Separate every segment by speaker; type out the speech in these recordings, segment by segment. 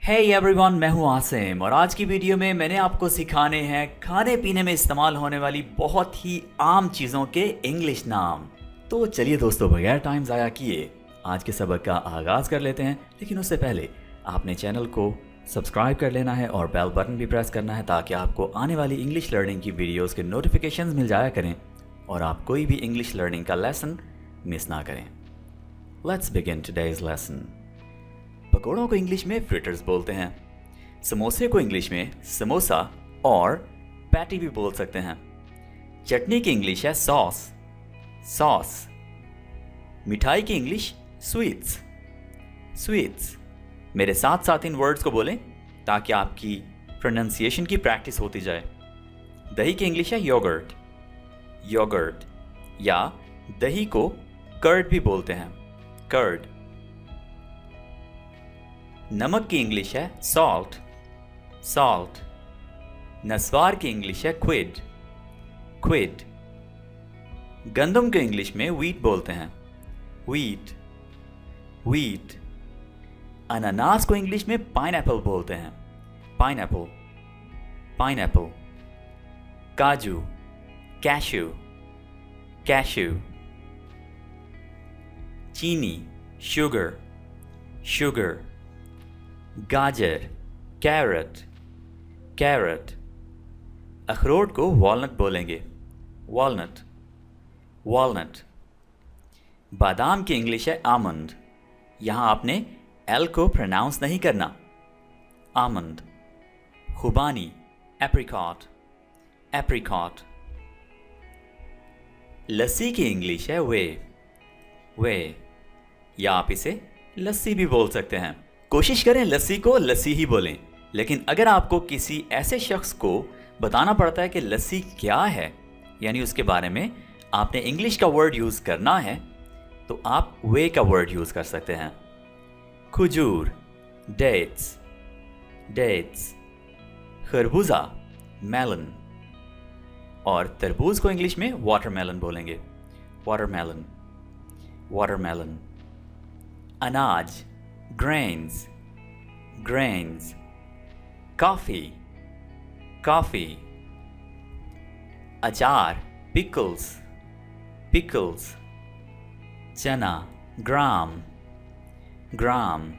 Speaker 1: Hey everyone, मैं हूं आसिम और आज की वीडियो में मैंने आपको सिखाने हैं खाने पीने में इस्तेमाल होने वाली बहुत ही आम चीज़ों के इंग्लिश नाम। तो चलिए दोस्तों, बगैर टाइम ज़ाया किए आज के सबक का आगाज़ कर लेते हैं। लेकिन उससे पहले आपने चैनल को सब्सक्राइब कर लेना है और बेल बटन भी प्रेस करना है ताकि आपको आने वाली इंग्लिश लर्निंग की वीडियोज़ के नोटिफिकेशंस मिल जाया करें और आप कोई भी इंग्लिश लर्निंग का लेसन मिस ना करें। Let's begin today's lesson. पकौड़ों को इंग्लिश में फ्रिटर्स बोलते हैं। समोसे को इंग्लिश में समोसा और पैटी भी बोल सकते हैं। चटनी की इंग्लिश है सॉस, सॉस। मिठाई की इंग्लिश स्वीट्स, स्वीट्स। मेरे साथ साथ इन वर्ड्स को बोलें ताकि आपकी प्रोनाउंसिएशन की प्रैक्टिस होती जाए। दही की इंग्लिश है योगर्ट, योगर्ट, या दही को कर्ड भी बोलते हैं, कर्ड। नमक की इंग्लिश है सॉल्ट, सॉल्ट। नस्वार की इंग्लिश है क्विड, क्विड। गंदम को इंग्लिश में व्हीट बोलते हैं, व्हीट, व्हीट। अनानास को इंग्लिश में पाइनएप्पल बोलते हैं, पाइनएप्पल, पाइनएप्पल। काजू, कैश्यू, कैश्यू। चीनी, शुगर, शुगर। गाजर, कैरट, कैरट। अखरोट को वॉलनट बोलेंगे, वॉलनट, वॉलनट। बादाम की इंग्लिश है आमंड। यहाँ आपने एल को प्रोनाउंस नहीं करना, आमंड। खुबानी, एप्रिकॉट, एप्रिकॉट। लस्सी की इंग्लिश है वे, वे, या आप इसे लस्सी भी बोल सकते हैं। कोशिश करें लस्सी को लस्सी ही बोलें, लेकिन अगर आपको किसी ऐसे शख्स को बताना पड़ता है कि लस्सी क्या है, यानी उसके बारे में आपने इंग्लिश का वर्ड यूज़ करना है, तो आप वे का वर्ड यूज़ कर सकते हैं। खजूर, डेट्स, डेट्स। खरबूजा, मेलन, और तरबूज को इंग्लिश में वाटरमेलन बोलेंगे, वाटरमेलन, वाटरमेलन। अनाज, grains, grains। Coffee, coffee. अचार, pickles, pickles। चना, ग्राम, ग्राम।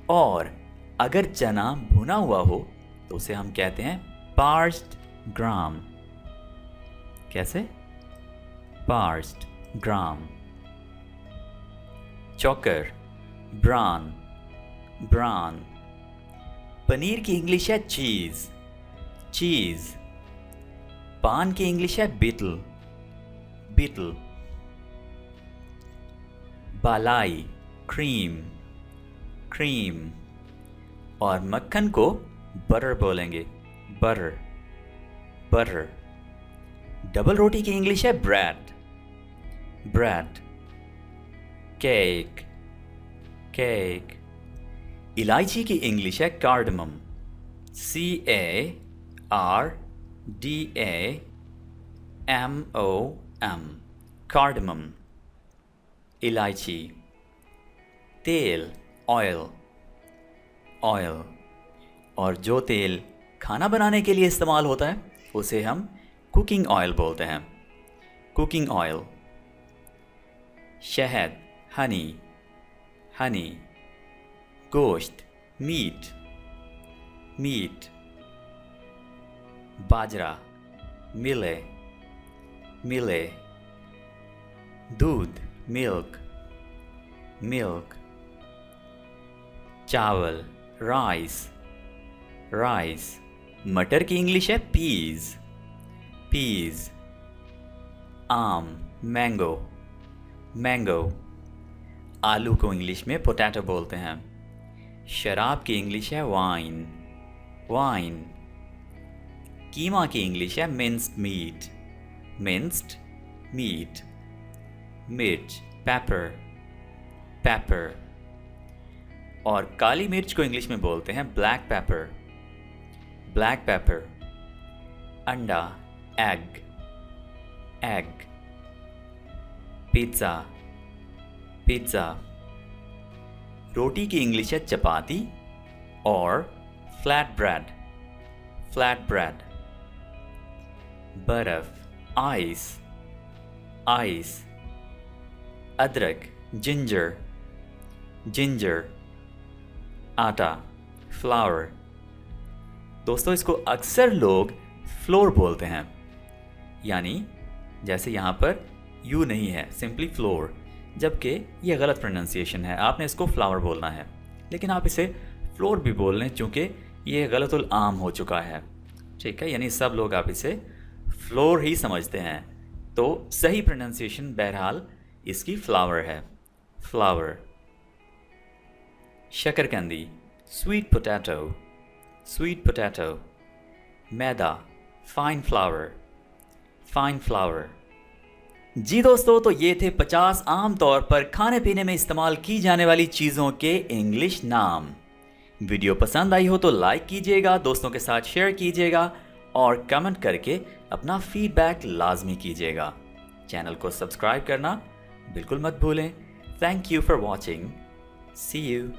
Speaker 1: और अगर चना भुना हुआ हो तो उसे हम कहते हैं parched gram। कैसे? parched gram। चोकर, ब्रान, ब्रान। पनीर की इंग्लिश है चीज, चीज। पान की इंग्लिश है बीटल, बीटल। बालाई, क्रीम, क्रीम। और मक्खन को बटर बोलेंगे, बटर, बटर। डबल रोटी की इंग्लिश है ब्रेड, ब्रेड। Cake, cake. इलायची की इंग्लिश है कार्डमम, CARDAMOM, कार्डमम, इलायची। तेल, ऑयल, ऑयल। और जो तेल खाना बनाने के लिए इस्तेमाल होता है उसे हम कुकिंग ऑयल बोलते हैं, कुकिंग ऑयल। शहद, हनी, हनी। गोश्त, मीट, मीट। बाजरा, मिले, मिले। दूध, मिल्क, मिल्क। चावल, राइस, राइस। मटर की इंग्लिश है पीज, पीज। आम, मैंगो, मैंगो। आलू को इंग्लिश में पोटैटो बोलते हैं। शराब की इंग्लिश है वाइन, वाइन। कीमा की इंग्लिश है मिंस्ड मीट, मिंस्ड मीट। मिर्च, पेपर, पेपर। और काली मिर्च को इंग्लिश में बोलते हैं ब्लैक पेपर, ब्लैक पेपर। अंडा, एग, एग। Pizza, pizza. रोटी की इंग्लिश है चपाती और फ्लैट ब्रेड, फ्लैट ब्रेड। बर्फ, आइस, आइस। अदरक, जिंजर, जिंजर। आटा, फ्लावर। दोस्तों इसको अक्सर लोग फ्लोर बोलते हैं, यानी जैसे यहाँ पर यू नहीं है, सिंपली फ्लोर, जबकि ये गलत प्रोनाउंसिएशन है, आपने इसको फ्लावर बोलना है। लेकिन आप इसे फ्लोर भी बोल लें चूँकि ये गलतुल आम हो चुका है, ठीक है, यानी सब लोग आप इसे फ्लोर ही समझते हैं। तो सही प्रोनाउंसिएशन बहरहाल इसकी फ्लावर है, फ्लावर। शकरकंदी, sweet potato, sweet potato. Maida, fine flour, fine flour. जी दोस्तों, तो ये थे 50 आम तौर पर खाने पीने में इस्तेमाल की जाने वाली चीज़ों के इंग्लिश नाम। वीडियो पसंद आई हो तो लाइक कीजिएगा, दोस्तों के साथ शेयर कीजिएगा और कमेंट करके अपना फीडबैक लाजमी कीजिएगा। चैनल को सब्सक्राइब करना बिल्कुल मत भूलें। Thank you for watching. See you.